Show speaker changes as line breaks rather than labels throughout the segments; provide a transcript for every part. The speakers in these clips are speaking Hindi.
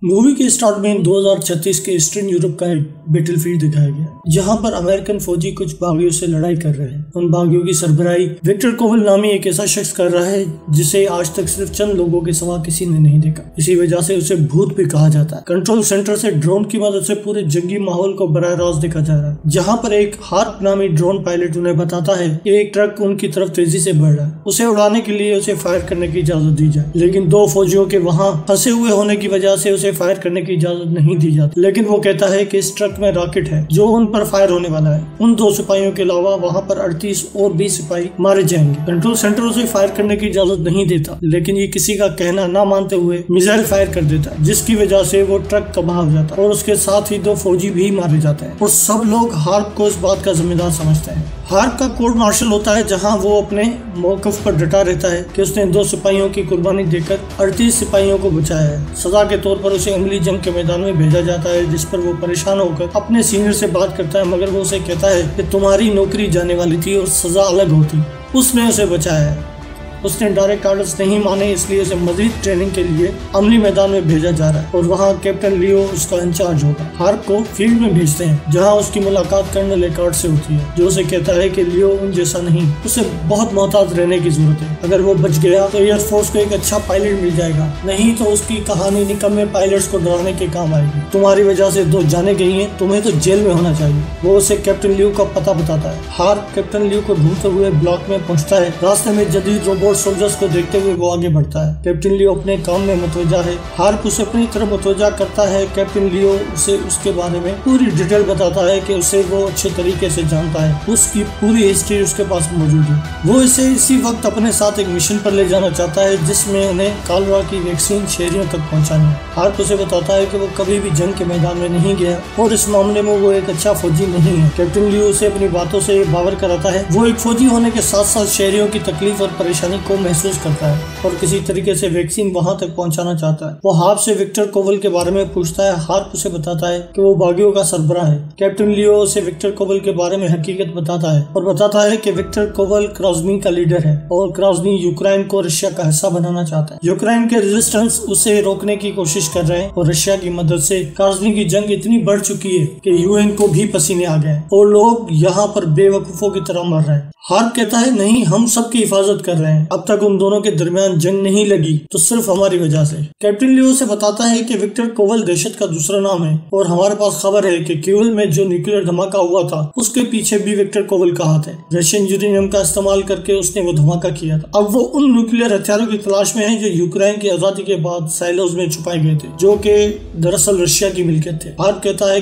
मूवी के स्टार्ट में 2036 के ईस्टर्न यूरोप का एक बैटलफील्ड दिखाया गया, जहां पर अमेरिकन फौजी कुछ बागियों से लड़ाई कर रहे हैं। उन बागियों की सरबराही विक्टर कोवल नामी एक ऐसा शख्स कर रहा है जिसे आज तक सिर्फ चंद लोगों के सिवा किसी ने नहीं देखा। इसी वजह से उसे भूत भी कहा जाता है। कंट्रोल सेंटर से ड्रोन की मदद से पूरे जंगी माहौल को बराह रास्त देखा जा रहा है, जहाँ पर एक हार्प नामी ड्रोन पायलट उन्हें बताता है कि एक ट्रक उनकी तरफ तेजी से बढ़ रहा है, उसे उड़ाने के लिए उसे फायर करने की इजाजत दी जाए। लेकिन दो फौजियों के वहाँ फंसे हुए होने की वजह से उसे फायर करने की इजाजत नहीं दी जाती। लेकिन वो कहता है कि इस ट्रक में रॉकेट है जो उन पर फायर होने वाला है। उन दो सिपाहियों के अलावा वहाँ पर 38 और 20 सिपाही मारे जाएंगे। कंट्रोल सेंटर उसे फायर करने की इजाजत नहीं देता, लेकिन ये किसी का कहना ना मानते हुए मिसाइल फायर कर देता है, जिसकी वजह से वो ट्रक तबाह हो जाता है और उसके साथ ही दो फौजी भी मारे जाते हैं। और सब लोग हार्प को इस बात का जिम्मेदार समझते हैं। हार्प का कोर्ट मार्शल होता है जहां वो अपने मौकफ पर डटा रहता है कि उसने दो सिपाहियों की कुर्बानी देकर 38 सिपाहियों को बचाया है। सजा के तौर पर उसे अमली जंग के मैदान में भेजा जाता है, जिस पर वो परेशान होकर अपने सीनियर से बात करता है, मगर वो उसे कहता है कि तुम्हारी नौकरी जाने वाली थी और सजा अलग होती। उसने उसे बचाया है। उसने डायरेक्ट ऑर्डर्स नहीं माने, इसलिए उसे मजीद ट्रेनिंग के लिए अमली मैदान में भेजा जा रहा है और वहाँ कैप्टन लियो उसका इंचार्ज होगा। हार्प को फील्ड में भेजते हैं जहाँ उसकी मुलाकात कर्नल एकॉर्ड से होती है, जो उसे कहता है कि लियो उन जैसा नहीं, उसे बहुत मोहतात रहने की जरूरत है। अगर वो बच गया तो एयरफोर्स को एक अच्छा पायलट मिल जाएगा, नहीं तो उसकी कहानी निकम्मे पायलट्स को डराने के काम आएगी। तुम्हारी वजह से दो जाने गई हैं, तुम्हें तो जेल में होना चाहिए। वो उसे कैप्टन लियो का पता बताता है। हार्प कैप्टन लियो को ढूंढते हुए ब्लॉक में पहुँचता है। रास्ते में जदीद रोबोट सोल्जर्स को देखते हुए वो आगे बढ़ता है। कैप्टन लियो अपने काम में मुतवज्जा है। हार्प उसे अपनी तरफ मुतवज्जा करता है। कैप्टन लियो उसे उसके बारे में पूरी डिटेल बताता है कि उसे वो अच्छे तरीके से जानता है, उसकी पूरी हिस्ट्री उसके पास मौजूद है। वो इसे इसी वक्त अपने साथ एक मिशन पर ले जाना चाहता है जिसमें उन्हें कॉलरा की वैक्सीन शहरियों तक पहुँचानी है। हार्प उसे बताता है कि वो कभी भी जंग के मैदान में नहीं गया और इस मामले में वो एक अच्छा फौजी नहीं है। कैप्टन लियो उसे अपनी बातों से बावर कराता है। वो एक फौजी होने के साथ साथ शहरियों की तकलीफ और परेशानी को महसूस करता है और किसी तरीके से वैक्सीन वहां तक पहुंचाना चाहता है। वो हार्प से विक्टर कोवल के बारे में पूछता है। हार्प उसे बताता है कि वो बागियों का सरबराह है। कैप्टन लियो उसे विक्टर कोवल के बारे में हकीकत बताता है और बताता है कि विक्टर कोवल क्राउजनी का लीडर है और क्राउजनी यूक्रेन को रशिया का हिस्सा बनाना चाहता है। यूक्रेन के रेजिस्टेंस उसे रोकने की कोशिश कर रहे हैं और रशिया की मदद से क्राउजनी की जंग इतनी बढ़ चुकी है कि यूएन को भी पसीने आ गए और लोग यहाँ पर बेवकूफों की तरह मर रहे हैं। हार्प कहता है नहीं, हम सबकी हिफाजत कर रहे हैं। अब तक उन दोनों के दरमियान जंग नहीं लगी तो सिर्फ हमारी वजह से। कैप्टन लियो से बताता है कि विक्टर कोवल दहशत का दूसरा नाम है और हमारे पास खबर है कि कीवल में जो न्यूक्लियर धमाका हुआ था उसके पीछे भी विक्टर कोवल का हाथ है। रशियन यूरेनियम का इस्तेमाल करके उसने वो धमाका किया था। अब वो उन न्यूक्लियर हथियारों की तलाश में है जो यूक्रेन की आजादी के बाद साइलोज में छुपाए गए थे, जो कि दरअसल रशिया की मिल्कियत थे। हार्प कहता है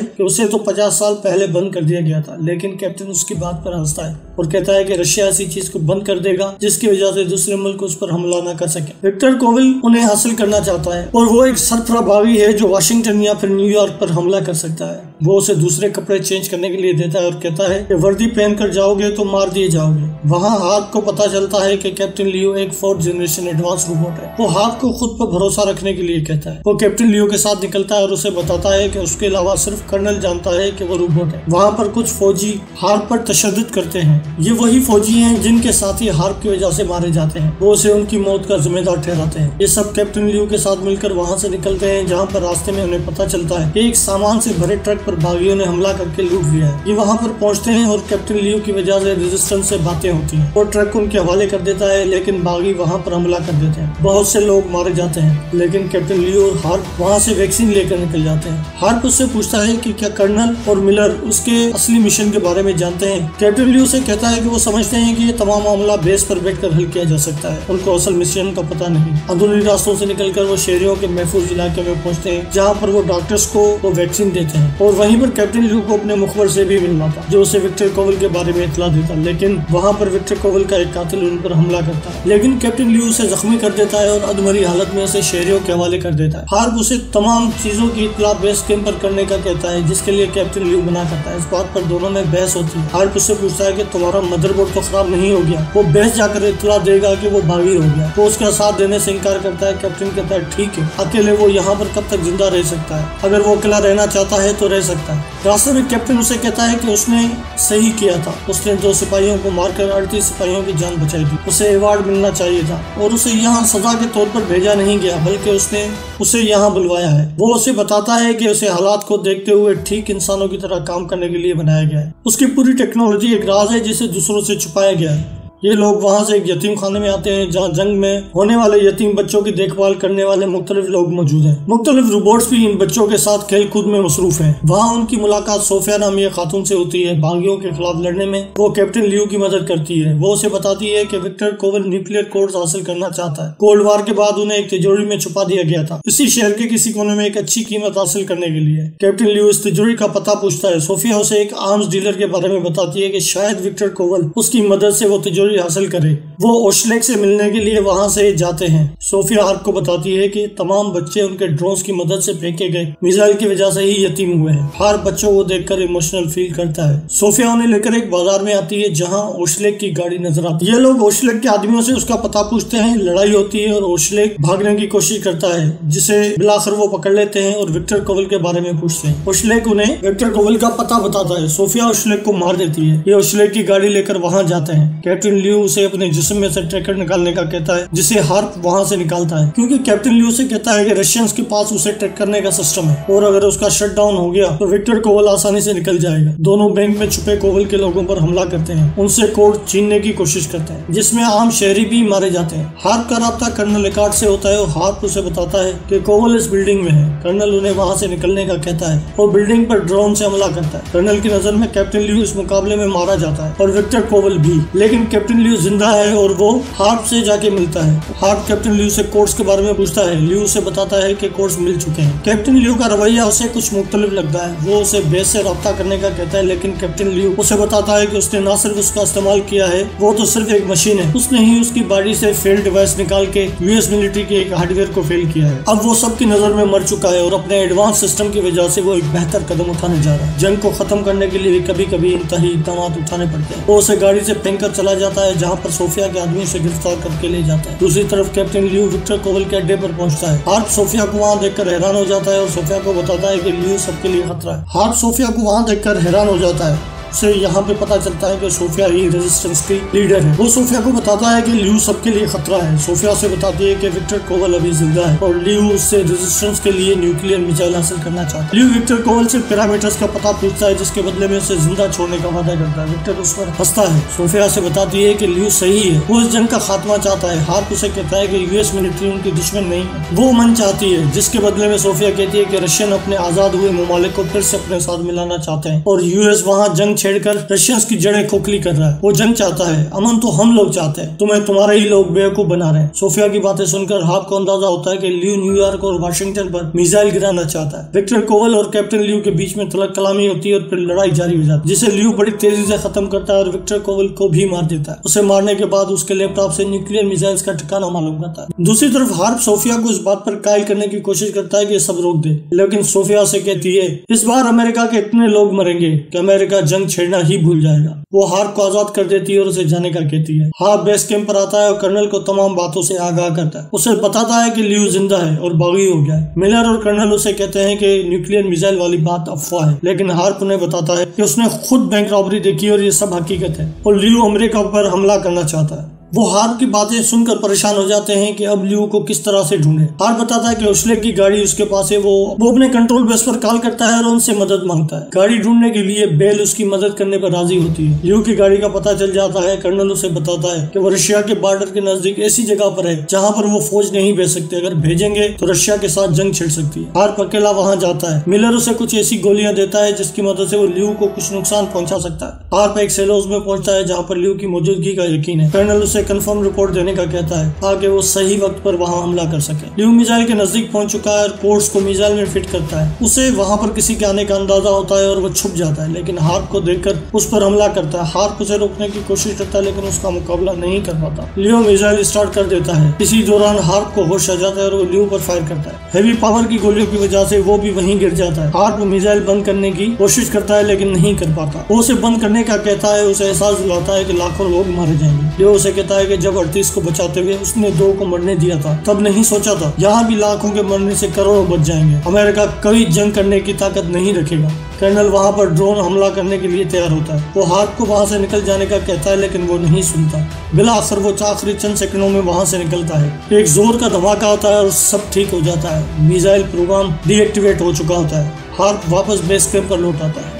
कि उसे तो 50 साल पहले बंद कर दिया गया था, लेकिन कैप्टन उसकी बात पर हंसता है और कहता है कि रशिया ऐसी चीज को बंद कर देगा जिसकी वजह से दूसरे मुल्क उस पर हमला न कर सके। विक्टर कोवल उन्हें हासिल करना चाहता है और वो एक सरफरा बागी है जो वाशिंगटन या फिर न्यूयॉर्क पर हमला कर सकता है। वो उसे दूसरे कपड़े चेंज करने के लिए देता है और कहता है कि वर्दी पहनकर जाओगे तो मार दिए जाओगे। वहाँ हार्प को पता चलता है कि कैप्टन लियो एक 4th जनरेशन एडवांस रोबोट है। वो हार्प को खुद पर भरोसा रखने के लिए कहता है। वो कैप्टन लियो के साथ निकलता है और उसे बताता है कि उसके अलावा सिर्फ कर्नल जानता है कि वो रोबोट है। वहाँ पर कुछ फौजी हार्प पर तशद्दुद करते हैं। ये वही फौजी हैं जिनके साथी हार्प की वजह से मारे जाते हैं। वो उसे उनकी मौत का जिम्मेदार ठहराते हैं। ये सब कैप्टन लियो के साथ मिलकर वहाँ से निकलते हैं, जहाँ पर रास्ते में उन्हें पता चलता है कि एक सामान से भरे ट्रक पर बागियों ने हमला करके लूट लिया है। ये वहाँ पर पहुँचते हैं और कैप्टन लियो की वजह से रेजिस्टेंस से बातें होती हैं और ट्रक उनके हवाले कर देता है, लेकिन बागी वहाँ पर हमला कर देते हैं। बहुत से लोग मारे जाते हैं, लेकिन कैप्टन लियो और हार्प वहाँ से वैक्सीन लेकर निकल जाते हैं। हार्प उससे पूछता है कि क्या कर्नल और मिलर उसके असली मिशन के बारे में जानते हैं। कैप्टन लियो से कहता है कि वो समझते हैं कि ये तमाम मामला बेस पर बैठकर हल किया जा सकता है। उनको असल मिशन का पता नहीं। अंदरूनी रास्तों से निकलकर वो शहरियों के महफूज इलाके में पहुंचते हैं, जहां पर वो डॉक्टर्स को वो वैक्सीन देते हैं और वहीं पर कैप्टन लियो को अपने मुखबर से भी मिलना था, जो उसे विक्टर कोवल के बारे में इतला देता। लेकिन वहां पर विक्टर कोवल का एक कातिल उन पर हमला करता है, लेकिन कैप्टन लियो उसे जख्मी कर देता है और अधमरी हालत में उसे शहरियों के हवाले कर देता है। हार्प उसे तमाम चीजों की इतला बेस कैंप पर करने का कहता है, जिसके लिए कैप्टन लियो मना करता है। इस बात पर दोनों में बहस होती है। हार्प उससे पूछता है कि तुम्हारा मदरबोर्ड तो खराब नहीं हो गया। वो बेस जाकर इतला देगा कि वो बागी हो गया। वो उसका साथ देने से इनकार करता है। कैप्टन कहता है ठीक है, अकेले वो यहाँ पर कब तक जिंदा रह सकता है, अगर वो अकेला रहना चाहता है तो रह सकता है। रास्ते में कैप्टन उसे कहता है कि उसने सही किया था, उसने 2 सिपाहियों को मारकर 38 सिपाहियों की जान बचाई थी, उसे अवार्ड मिलना चाहिए था और उसे यहाँ सजा के तौर पर भेजा नहीं गया बल्कि उसने उसे यहाँ बुलवाया है। वो उसे बताता है कि उसे हालात को देखते हुए ठीक इंसानों की तरह काम करने के लिए बनाया गया है। उसकी पूरी टेक्नोलॉजी एक राज है जिसे दूसरों से छुपाया गया है। ये लोग वहाँ से एक यतीम खाने में आते हैं जहाँ जंग में होने वाले यतीम बच्चों की देखभाल करने वाले मुख्तलिफ लोग मौजूद हैं। मुख्तलिफ रोबोट्स भी इन बच्चों के साथ खेल कूद में मसरूफ हैं। वहाँ उनकी मुलाकात सोफिया नामी एक खातून से होती है। बागियों के खिलाफ लड़ने में वो कैप्टन लियू की मदद करती है। वो उसे बताती है कि विक्टर कोवल न्यूक्लियर कोड्स हासिल करना चाहता है। कोल्ड वार के बाद उन्हें एक तिजोरी में छुपा दिया गया था, इसी शहर के किसी कोने में एक अच्छी कीमत हासिल करने के लिए। कैप्टन लियू इस तिजोरी का पता पूछता है। सोफिया उसे एक आर्म्स डीलर के बारे में बताती है कि शायद विक्टर कोवल उसकी मदद से वो तिजोरी हासिल करे। वो ओशलेक से मिलने के लिए वहाँ से जाते हैं। सोफिया हार्प को बताती है कि तमाम बच्चे उनके ड्रोन्स की मदद से फेंके गए मिसाइल की वजह से ही यतीम हुए हैं। हार्प बच्चों को देखकर इमोशनल फील करता है। सोफिया उन्हें लेकर एक बाजार में आती है जहाँ ओशलेक की गाड़ी नजर आती है। ये लोग ओशलेक के आदमियों से उसका पता पूछते हैं। लड़ाई होती है और ओशलेक भागने की कोशिश करता है, जिसे बिलाखिर वो पकड़ लेते हैं और विक्टर कोवल के बारे में पूछते हैं। ओशलेक उन्हें विक्टर कोवल का पता बताता है। सोफिया ओशलेक को मार देती है। ये ओशलेक की गाड़ी लेकर वहाँ जाते हैं। कैप्टन लियू उसे अपने जिस्म में से ट्रैकर निकालने का कहता है, जिसे हार्प वहां से निकालता है क्योंकि कैप्टन लियू से कहता है कि रशियंस के पास उसे ट्रैक करने का सिस्टम है और अगर उसका शट डाउन हो गया तो विक्टर कोवल आसानी से निकल जाएगा। दोनों बैंक में छुपे कोवल के लोगों पर हमला करते हैं, उनसे कोड छीनने की कोशिश करते हैं जिसमें आम शहरी भी मारे जाते हैं। हार्प का राब्ता कर्नल एकार्ड से होता है और हार्प उसे बताता है कि कोवल इस बिल्डिंग में है। कर्नल उन्हें वहां से निकलने का कहता है और बिल्डिंग पर ड्रोन से हमला करता है। कर्नल की नजर में कैप्टन लियू इस मुकाबले में मारा जाता है और विक्टर कोवल भी, लेकिन कैप्टन लियू जिंदा है और वो हार्प से जाके मिलता है। हार्प कैप्टन लियू से कोड्स के बारे में पूछता है। लियू से बताता है कि कोड्स मिल चुके हैं। कैप्टन लियू का रवैया उसे कुछ मुख्तलिफ लगता है। वो उसे बेस से रब्ता करने का कहता है, लेकिन कैप्टन लियू उसे बताता है कि उसने न सिर्फ उसका इस्तेमाल किया है, वो तो सिर्फ एक मशीन है। उसने ही उसकी बॉडी से फेल डिवाइस निकाल के यूएस मिलिट्री के एक हार्डवेयर को फेल किया है। अब वो सबकी नजर में मर चुका है और अपने एडवांस सिस्टम की वजह से वो एक बेहतर कदम उठाने जा रहा है। जंग को खत्म करने के लिए कभी कभी इंतहाई इक़दाम उठाने पड़ते हैं। वो उसे गाड़ी से फेंक कर चला जाता है जहाँ पर सोफिया के आदमी से गिरफ्तार करके ले जाता है। दूसरी तरफ कैप्टन लियू विक्टर कोवल के अड्डे पर पहुंचता है। हार्प सोफिया को वहां देखकर हैरान हो जाता है और सोफिया को बताता है कि लियू सबके लिए खतरा है। हार्प सोफिया को वहां देखकर हैरान हो जाता है। उसे यहाँ पे पता चलता है कि सोफिया ही रेजिस्टेंस की लीडर है। वो सोफिया को बताता है कि लियू सबके लिए खतरा है। सोफिया से बताती है कि विक्टर कोवल अभी जिंदा है और लियू उससे रेजिस्टेंस के लिए न्यूक्लियर मिसाइल हासिल करना चाहता है। लियू विक्टर कोवल से पैरामीटर्स का पता पूछता है जिसके बदले में उसे जिंदा छोड़ने का वादा करता है। विक्टर उस पर हंसता है। सोफिया से बताती है कि लियू सही है, वो इस जंग का खात्मा चाहता है। हार्प उसे कहता है कि यूएस मिलिट्री उनकी दुश्मन नहीं है, वो अमन चाहती है, जिसके बदले में सोफिया कहती है कि रशियन अपने आजाद हुए ममालिक को फिर से अपने साथ मिलाना चाहते हैं और यूएस वहाँ जंग छेड़कर रशियन की जड़ें खोखली कर रहा है। वो जंग चाहता है, अमन तो हम लोग चाहते हैं, तुम्हें तुम्हारे ही लोग बेवकूफ बना रहे हैं। सोफिया की बातें सुनकर हार्प को अंदाजा होता है कि लियू न्यूयॉर्क और वाशिंगटन पर मिसाइल गिराना चाहता है। विक्टर कोवल और कैप्टन लियू के बीच में तलक कलामी होती है और फिर लड़ाई जारी हो जाती है, जिसे लियू बड़ी तेजी से खत्म करता है और विक्टर कोवल को भी मार देता है। उसे मारने के बाद उसके लैपटॉप से न्यूक्लियर मिसाइल्स का ठिकाना मालूम करता है। दूसरी तरफ हार्प सोफिया को इस बात पर कायल करने की कोशिश करता है कि सब रोक दे, लेकिन सोफिया से कहती है इस बार अमेरिका के इतने लोग मरेंगे कि अमेरिका जंग छेड़ना ही भूल जाएगा। वो हार्प को आजाद कर देती है और उसे जाने का कहती है। हार्प बेस कैंप पर आता है और कर्नल को तमाम बातों से आगाह करता है। उसे बताता है कि लियू जिंदा है और बागी हो गया है। मिलर और कर्नल उसे कहते हैं कि न्यूक्लियर मिसाइल वाली बात अफवाह है, लेकिन हार्प उन्हें बताता है कि उसने खुद बैंक रॉबरी देखी और ये सब हकीकत है और लियू अमेरिका पर हमला करना चाहता है। वो हार्प की बातें सुनकर परेशान हो जाते हैं कि अब लियू को किस तरह से ढूंढे। हार्प बताता है कि ओशलेक की गाड़ी उसके पास है। वो अपने कंट्रोल बेस पर कॉल करता है और उनसे मदद मांगता है। गाड़ी ढूंढने के लिए बेल उसकी मदद करने पर राजी होती है। लियू की गाड़ी का पता चल जाता है। कर्नल उसे बताता है कि वो रशिया के बॉर्डर के नजदीक ऐसी जगह पर है जहाँ पर वो फौज नहीं भेज सकते, अगर भेजेंगे तो रशिया के साथ जंग छिड़ सकती है। हार्प अकेला वहाँ जाता है। मिलर उसे कुछ ऐसी गोलियां देता है जिसकी मदद से वो लियू को कुछ नुकसान पहुंचा सकता है। हार्प एक सेलोज में पहुंचता है जहाँ पर लियू की मौजूदगी का यकीन है। कर्नल उसे उसे कंफर्म रिपोर्ट देने का कहता है ताकि वो सही वक्त पर वहां हमला कर सके। लियो मिसाइल के नजदीक पहुंच चुका है और कोर्स को मिसाइल में फिट करता है। उसे वहां पर किसी के आने का अंदाजा होता है और वो छुप जाता है, लेकिन हार्प को देखकर उस पर हमला करता है। हार्प उसे रोकने की कोशिश करता है लेकिन उसका मुकाबला नहीं कर पाता। लियो मिसाइल स्टार्ट कर देता है। इसी दौरान हार्प को होश आ जाता है और वो लियो पर फायर करता है। हेवी पावर की गोलियों की वजह से वो भी वहीं गिर जाता है। हार्प मिसाइल बंद करने की कोशिश करता है लेकिन नहीं कर पाता। वो उसे बंद करने का कहता है, उसे एहसास दिलाता है कि लाखों लोग मारे जाएंगे। लियो उसे कहता है कि जब 38 को बचाते हुए उसने 2 को मरने दिया था तब नहीं सोचा था यहाँ भी लाखों के मरने से करोड़ों बच जाएंगे। अमेरिका कभी जंग करने की ताकत नहीं रखेगा। कर्नल वहां पर ड्रोन हमला करने के लिए तैयार होता है। वो हार्प को वहां से निकल जाने का कहता है लेकिन वो नहीं सुनता। बिला आखिर वो आखिरी चंद सेकंडों में वहां से निकलता है। एक जोर का धमाका होता है और सब ठीक हो जाता है। मिसाइल प्रोग्राम डीएक्टिवेट हो चुका होता है। हार्प वापस बेस कैंप पर लौट आता है।